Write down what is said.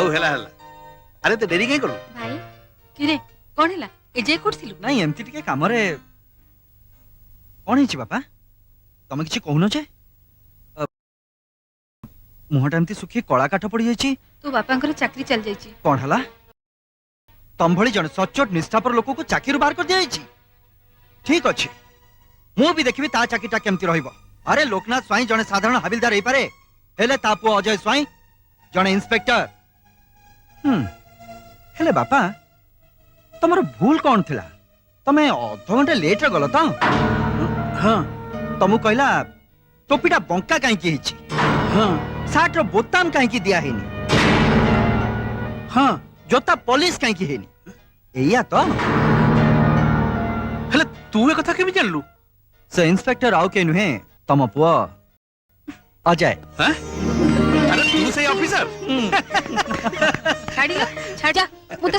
ହଉ ହେଲା ହେଲା। ଆରେ ତ ଡେରି କାଇଁ କଲୁ? ଭାଇ କିରେ କଣ ହେଲା ଏ ଯେ କୋଠିଲୁ? ନାଇଁ ଏମିତି ଟିକେ କାମରେ କଣ ହେଇଛି ବାପା? ତମେ କିଛି କହୁନ ଯେ? ମୁହଁଟା ଏମିତି ଶୁଖି କଳା କାଠ ପଡି ଯାଇଛି। ତୋ ବାପାଙ୍କର ଚାକରି ଚାଲି ଯାଇଛି। କଣ ହେଲା? ତମ ଭଳି ଜଣେ ସଚ୍ଚୋଟ ନିଷ୍ଠାପର ଲୋକକୁ ଚାକିରିରୁ ବାହାର କରି ଦିଆଯାଇଛି। ଠିକ ଅଛି, ମୁଁ ବି ଦେଖିବି ତା ଚାକିରିଟା କେମିତି ରହିବ। ଆରେ ଲୋକନାଥ ସ୍ୱାଇଁ ଜଣେ ସାଧାରଣ ହାବିଲଦାର ହେଇପାରେ, ହେଲେ ତା ପୁଅ ଅଜୟ ସ୍ୱାଇଁ ଜଣେ ଇନ୍ସପେକ୍ଟର। ହେଲେ ବାପା ତମର ଭୁଲ କଣ ଥିଲା? ତମେ ଅଧଘଣ୍ଟେ ଲେଟରେ ଗଲ ତ? ହଁ, ତମକୁ କହିଲା ଟୋପିଟା ବଙ୍କା କାହିଁକି ହେଇଛି? ହଁ, ସାର୍ଟର ବୋତାମ କାହିଁକି ଦିଆ ହେଇନି? ହଁ, ଜୋତା ପଲିସ କାହିଁକି ହେଇନି? ଏଇଆ ତ? ହେଲେ ତୁ ଏ କଥା କେମିତି ଜାଣିଲୁ? ସେ ଇନ୍ସପେକ୍ଟର ଆଉ କେହି ନୁହେଁ, ତମ ପୁଅ ଅଜୟ। ଆରେ ତୁ ସେଇ ଅଫିସର? ଛାଡ଼ିଲ ଛାଡ, ମୁଁ ତ